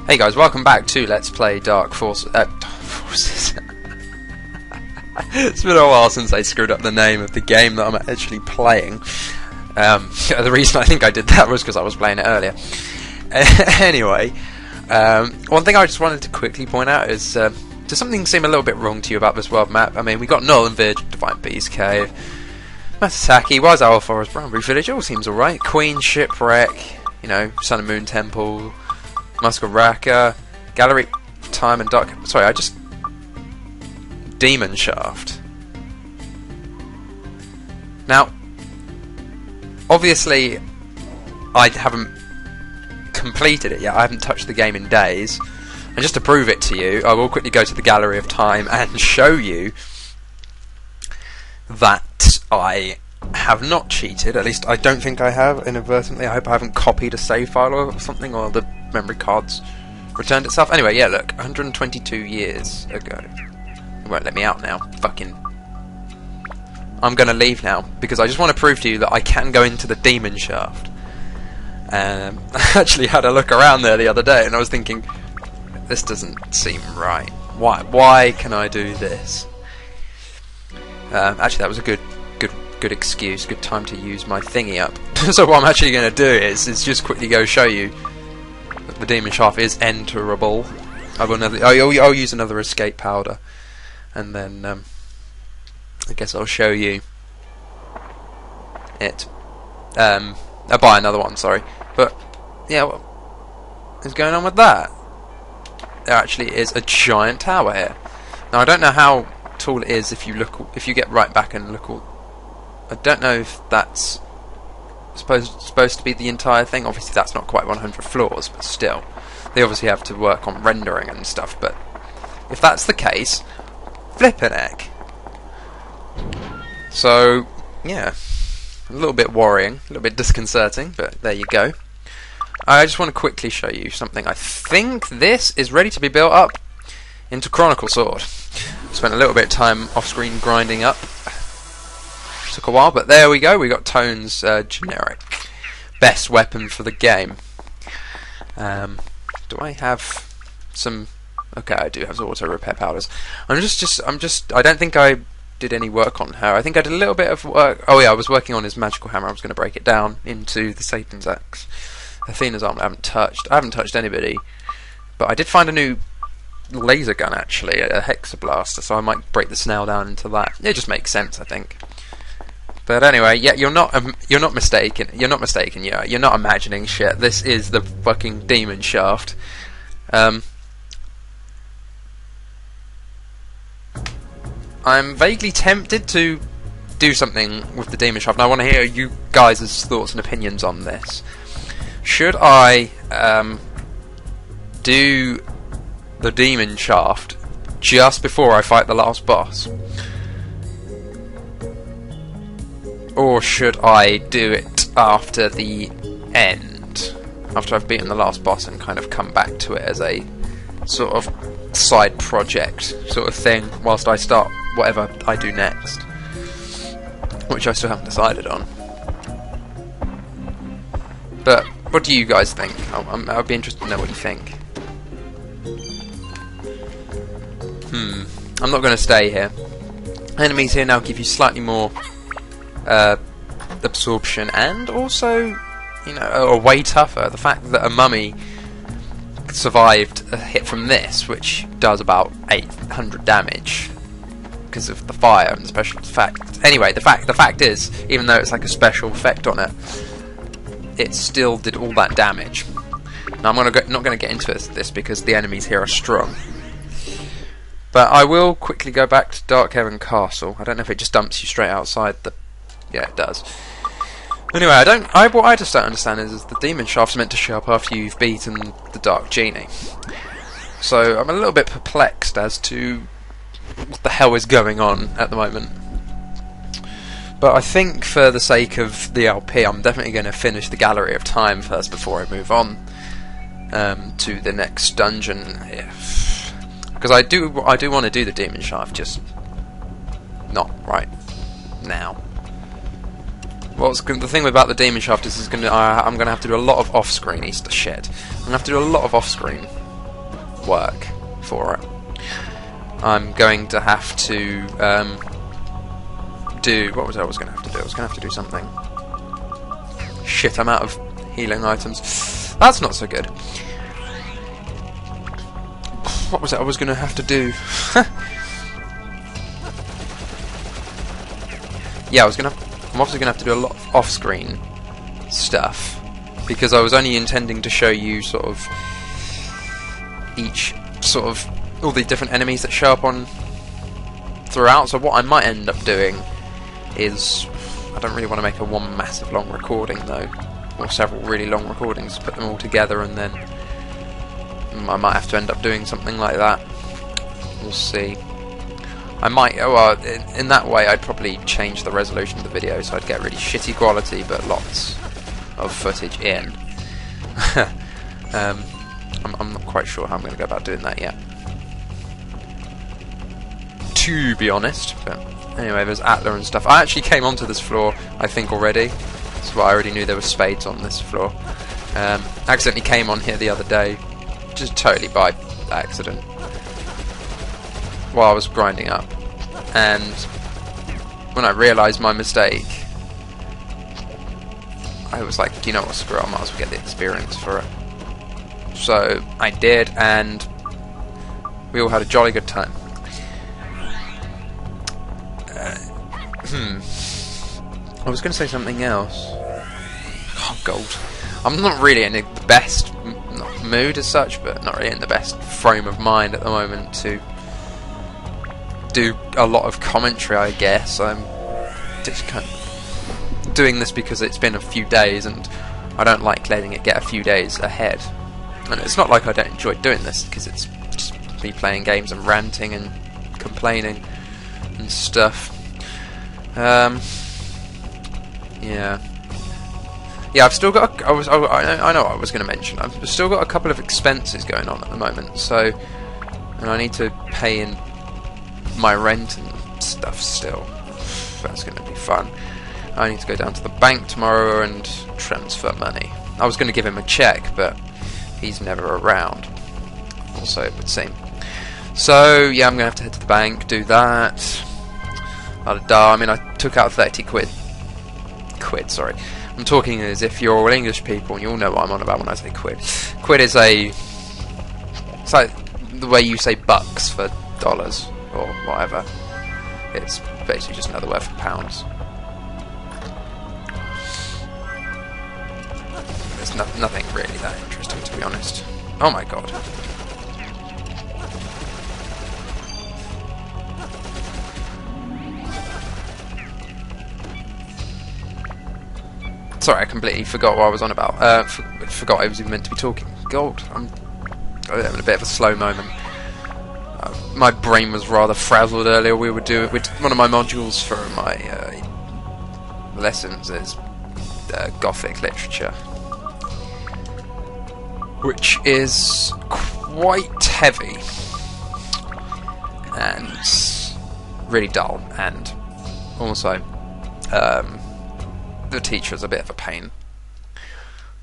Hey guys, welcome back to Let's Play Dark Forces. Forces. It's been a while since I screwed up the name of the game that I'm actually playing. The reason I think I did that was because I was playing it earlier. Anyway, one thing I just wanted to quickly point out is, does something seem a little bit wrong to you about this world map? I mean, we got Null and Vidge, Divine Beast Cave, Masasaki, Wise Owl Forest, Brownbury Village, all seems alright. Queen Shipwreck, you know, Sun and Moon Temple, Muskaraka, Gallery, Time and Dark... Sorry, Demon Shaft. Now, obviously, I haven't completed it yet. I haven't touched the game in days. And just to prove it to you, I will quickly go to the Gallery of Time and show you that I have not cheated. At least I don't think I have inadvertently. I hope I haven't copied a save file or something, or the memory card's returned itself. Anyway, yeah, look, 122 years ago. It won't let me out now. Fucking... I'm gonna leave now, because I just want to prove to you that I can go into the Demon Shaft. I actually had a look around there the other day, and I was thinking, this doesn't seem right. Why can I do this? Actually, that was a good excuse, good time to use my thingy up. So what I'm actually going to do is just quickly go show you that the Demon Shaft is enterable. I'll use another escape powder, and then I guess I'll show you it. I'll buy another one, sorry. But yeah, what is going on with that? There actually is a giant tower here. Now I don't know how tall it is if you get right back and look all. I don't know if that's supposed to be the entire thing. Obviously that's not quite 100 floors, but still. They obviously have to work on rendering and stuff, but if that's the case, flippin' heck. So, yeah. A little bit worrying, a little bit disconcerting, but there you go. I just want to quickly show you something. I think this is ready to be built up into Chronicle Sword. Spent a little bit of time off-screen grinding up. Took a while, but there we go. We got Tone's generic best weapon for the game. Do I have some? Okay, I do have auto repair powders. I don't think I did any work on her. I think I did a little bit of work. Oh yeah, I was working on his magical hammer. I was going to break it down into the Satan's axe. Athena's arm I haven't touched. I haven't touched anybody, but I did find a new laser gun actually, a hexablaster. So I might break the snail down into that. It just makes sense, I think. But anyway, yeah, you're not mistaken. You're not mistaken. Yeah, you're not imagining shit. This is the fucking Demon Shaft. I'm vaguely tempted to do something with the Demon Shaft, and I want to hear you guys' thoughts and opinions on this. Should I do the Demon Shaft just before I fight the last boss? Or should I do it after the end? After I've beaten the last boss and kind of come back to it as a sort of side project sort of thing whilst I start whatever I do next, which I still haven't decided on. But what do you guys think? I'd be interested to know what you think. I'm not going to stay here. Enemies here now give you slightly more absorption, and also, you know, are way tougher. The fact that a mummy survived a hit from this, which does about 800 damage because of the fire and the special effect. Anyway, the fact is, even though it's like a special effect on it, it still did all that damage. Now I'm not going to get into this because the enemies here are strong. But I will quickly go back to Darkhaven Castle. I don't know if it just dumps you straight outside the... Yeah, it does. Anyway, what I just don't understand is the Demon Shaft's meant to show up after you've beaten the Dark Genie. So I'm a little bit perplexed as to what the hell is going on at the moment. But I think for the sake of the LP, I'm definitely going to finish the Gallery of Time first before I move on to the next dungeon. Because I do want to do the Demon Shaft, just not right now. The thing about the Demon Shaft is I'm going to have to do a lot of off-screen Easter shit. I'm going to have to do a lot of off-screen work for it. I'm going to have to do... What was I was going to have to do? I was going to have to do something. Shit, I'm out of healing items. That's not so good. What was it I was going to have to do? Yeah, I'm obviously going to have to do a lot of off-screen stuff, because I was only intending to show you sort of all the different enemies that show up on throughout. So what I might end up doing is, I don't really want to make one massive long recording though, or several really long recordings, put them all together, and then I might have to end up doing something like that. We'll see. I might, well, in that way I'd probably change the resolution of the video, so I'd get really shitty quality but lots of footage in. I'm not quite sure how I'm going to go about doing that yet, to be honest. But anyway, there's Atla and stuff. I actually came onto this floor, I think, already, so I already knew there were spades on this floor. Accidentally came on here the other day, just totally by accident, while I was grinding up, and when I realised my mistake, I was like, you know what, screw it, I might as well get the experience for it. So I did, and we all had a jolly good time. I was going to say something else. Oh, gold. I'm not really in the best mood as such, but not really in the best frame of mind at the moment to do a lot of commentary, I guess. I'm just kind of doing this because it's been a few days, and I don't like letting it get a few days ahead. And it's not like I don't enjoy doing this, because it's just me playing games and ranting and complaining and stuff. Yeah, I've still got I know what I was going to mention. I've still got a couple of expenses going on at the moment, so, and I need to pay in my rent and stuff still. That's going to be fun. I need to go down to the bank tomorrow and transfer money. I was going to give him a check, but he's never around, also it would seem. So yeah, I'm going to have to head to the bank, do that. I mean, I took out 30 quid. Sorry. I'm talking as if you're all English people, and you all know what I'm on about when I say quid. Quid is it's like the way you say bucks for dollars or whatever. It's basically just another word for pounds. There's nothing really that interesting, to be honest. Oh my god. Sorry, I completely forgot what I was on about. Forgot I was even meant to be talking. God, I'm having a bit of a slow moment. My brain was rather frazzled earlier. We were doing one of my modules for my lessons is Gothic literature, which is quite heavy and really dull, and also the teacher's a bit of a pain.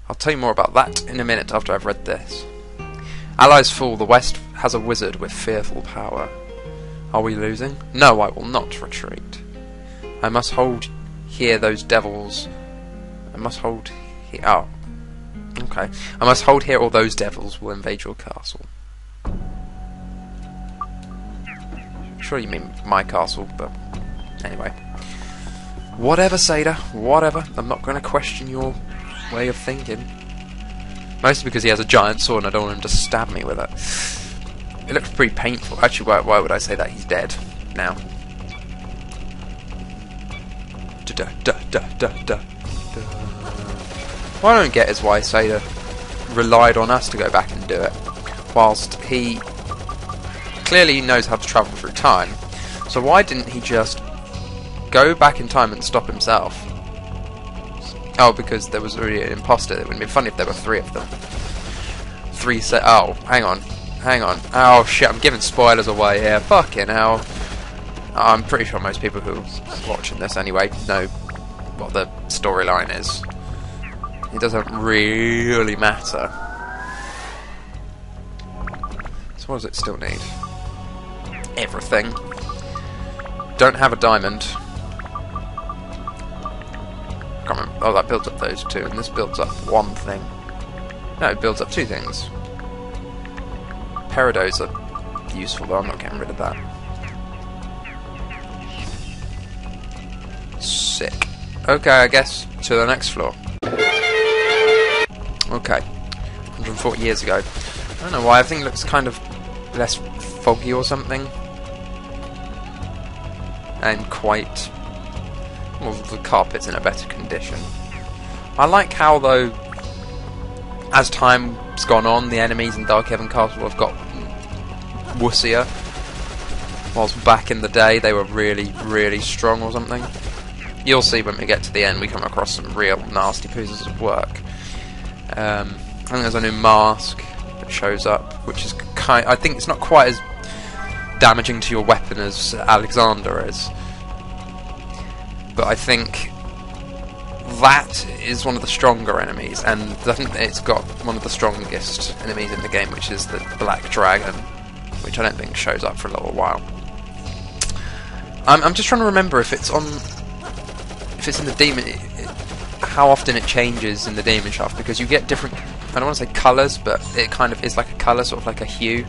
I'll tell you more about that in a minute after I've read this. Allies fall, the West has a wizard with fearful power. Are we losing? No, I will not retreat. I must hold here those devils. I must hold here. Oh. Okay. I must hold here or those devils will invade your castle. Sure you mean my castle, but anyway. Whatever, Seda, whatever. I'm not going to question your way of thinking. Mostly because he has a giant sword and I don't want him to stab me with it. It looks pretty painful. Actually, why would I say that? He's dead now. What I don't get is why Seda relied on us to go back and do it, whilst he clearly knows how to travel through time. So why didn't he just go back in time and stop himself? Oh, because there was already an imposter. It would be funny if there were 3 of them. Oh, hang on. Oh shit, I'm giving spoilers away here. Fucking hell. I'm pretty sure most people who are watching this anyway know what the storyline is. It doesn't really matter. So what does it still need? Everything. Don't have a diamond. Can't remember. Oh, that builds up those two, and this builds up one thing. No, it builds up two things. Peridots are useful, though I'm not getting rid of that. Sick. Okay, I guess to the next floor. Okay. 140 years ago. I don't know why, I think it looks kind of less foggy or something. And quite... well, the carpet's in a better condition. I like how, though, as time's gone on, the enemies in Darkhaven Castle have got wussier. Whilst back in the day, they were really, really strong or something. You'll see when we get to the end, we come across some real nasty pieces of work. I think there's a new mask that shows up, which is I think it's not quite as damaging to your weapon as Alexander is. But I think that is one of the stronger enemies, and I think it's got one of the strongest enemies in the game, which is the Black Dragon, which I don't think shows up for a little while. I'm just trying to remember if it's in the demon, how often it changes in the Demon Shaft, because you get different, I don't want to say colours, but it kind of is like a colour, sort of like a hue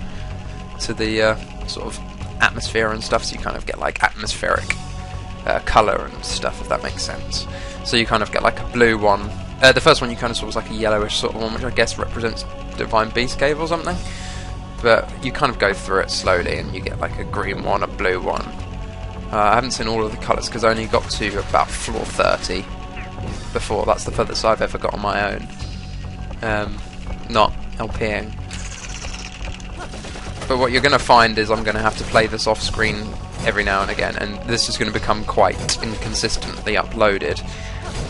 to the sort of atmosphere and stuff, so you kind of get like atmospheric colour and stuff, if that makes sense. So you kind of get like a blue one. The first one you kind of saw was like a yellowish sort of one, which I guess represents Divine Beast Cave or something. But you kind of go through it slowly, and you get like a green one, a blue one. I haven't seen all of the colours because I only got to about floor 30 before. That's the furthest I've ever got on my own. Not LPing. But what you're going to find is I'm going to have to play this off screen every now and again, and this is going to become quite inconsistently uploaded,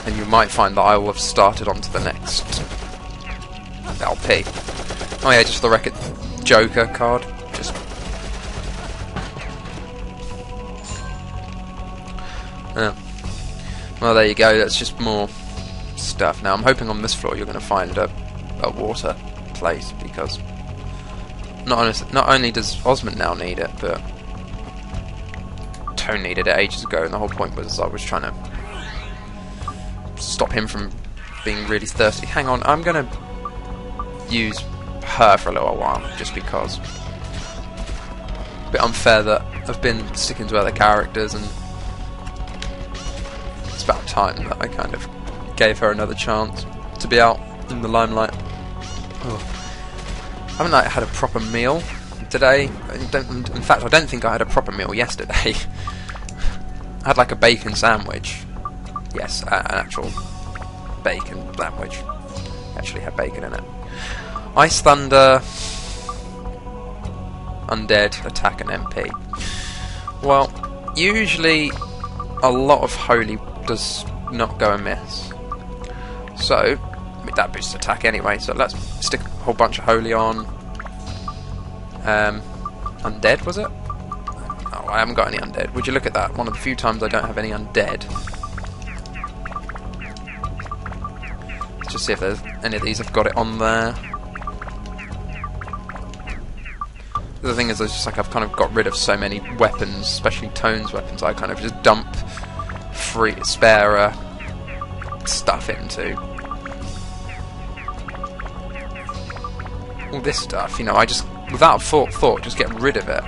and you might find that I will have started onto the next LP. Oh yeah, just for the record, Joker card. Just well, there you go. That's just more stuff. Now I'm hoping on this floor you're going to find a water place, because not only does Osmond now need it, but Tone needed it ages ago, and the whole point was I was trying to stop him from being really thirsty. Hang on, I'm going to use her for a little while, just because. A bit unfair that I've been sticking to other characters, and it's about time that I kind of gave her another chance to be out in the limelight. Oh. I haven't had a proper meal today. In fact, I don't think I had a proper meal yesterday. I had like a bacon sandwich. Yes, an actual bacon sandwich. Actually had bacon in it. Ice Thunder, Undead, Attack and MP. Well, usually a lot of Holy does not go amiss. So, that boosts attack anyway, so let's stick a whole bunch of Holy on. Undead, was it? Oh, I haven't got any Undead. Would you look at that? One of the few times I don't have any Undead. Let's just see if there's any of these have got it on there. The thing is, it's just like I've kind of got rid of so many weapons, especially Tone's weapons, I kind of just dump spare stuff into. All this stuff, you know, I just, without thought, just get rid of it.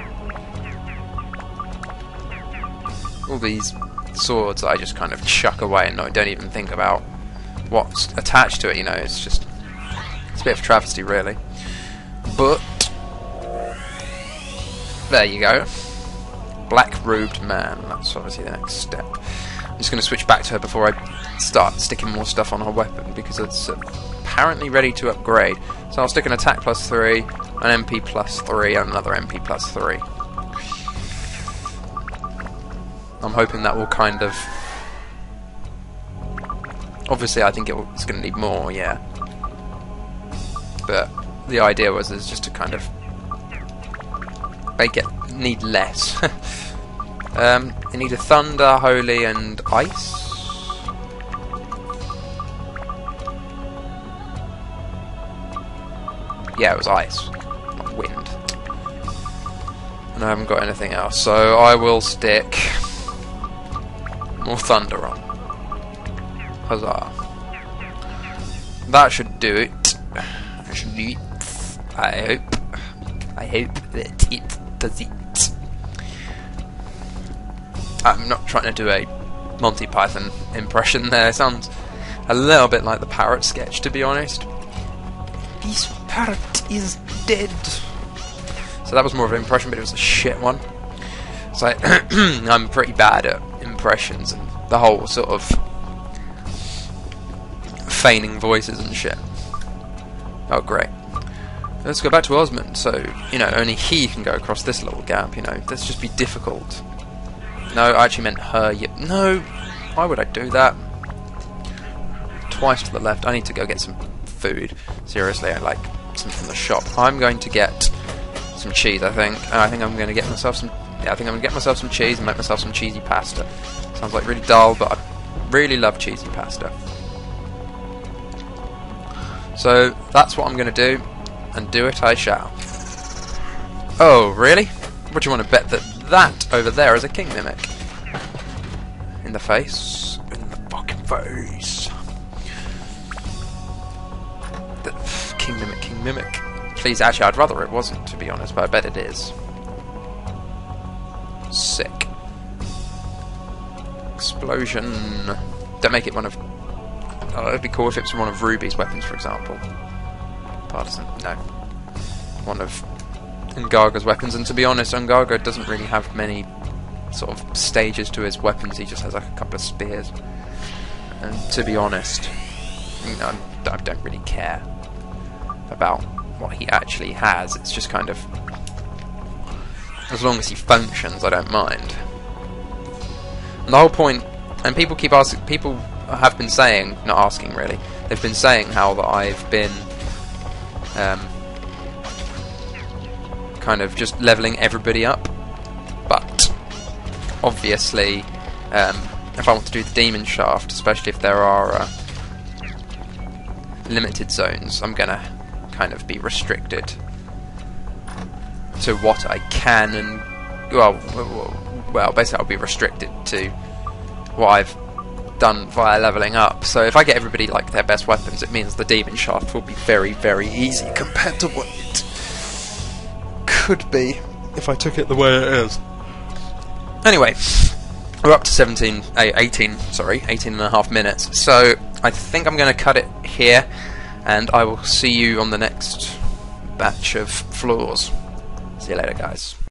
All these swords I just kind of chuck away and I don't even think about what's attached to it, you know, it's just, it's a bit of a travesty really. But there you go. Black Robed Man, that's obviously the next step. I'm just going to switch back to her before I start sticking more stuff on her weapon, because it's apparently ready to upgrade. So I'll stick an attack plus 3, an MP plus 3, and another MP plus 3. I'm hoping that will kind of... Obviously I think it's going to need more, yeah. But the idea is just to kind of make it need less. You need a Thunder, Holy, and Ice. Yeah, it was Ice, not Wind. And I haven't got anything else, so I will stick more thunder on. Huzzah. That should do it. I should do it. I hope that it does it. I'm not trying to do a Monty Python impression there. It sounds a little bit like the parrot sketch, to be honest. This parrot is dead. So that was more of an impression, but it was a shit one. So I'm pretty bad at impressions and the whole sort of feigning voices and shit. Oh, great. Let's go back to Osmond. So, you know, only he can go across this little gap, you know. Let's just be difficult. No, I actually meant her. No, why would I do that? Twice to the left. I need to go get some food. Seriously, I like some from the shop. I'm going to get some cheese, I think. And I think I'm going to get myself some... Yeah, I think I'm going to get myself some cheese and make myself some cheesy pasta. Sounds like really dull, but I really love cheesy pasta. So, that's what I'm going to do. And do it I shall. Oh, really? What do you want to bet that over there is a king mimic? In the face. In the fucking face. The king mimic. Please, actually, I'd rather it wasn't, to be honest, but I bet it is. Sick. Explosion. Don't make it one of... Oh, it'd be cool if it was one of Ruby's weapons, for example. Partisan. No. One of Ungarga's weapons, and to be honest, Ungarga doesn't really have many sort of stages to his weapons. He just has like a couple of spears. And to be honest, you know, I don't really care about what he actually has. It's just kind of, as long as he functions, I don't mind. And the whole point, and people keep asking, people have been saying, not asking really, they've been saying how that I've been kind of just leveling everybody up, but obviously if I want to do the demon shaft, especially if there are limited zones, I'm gonna kind of be restricted to what I can, and well basically I'll be restricted to what I've done via leveling up. So if I get everybody like their best weapons, it means the demon shaft will be very, very easy compared to what it could be if I took it the way it is. Anyway, we're up to 18 and a half minutes, so I think I'm going to cut it here, and I will see you on the next batch of floors. See you later, guys.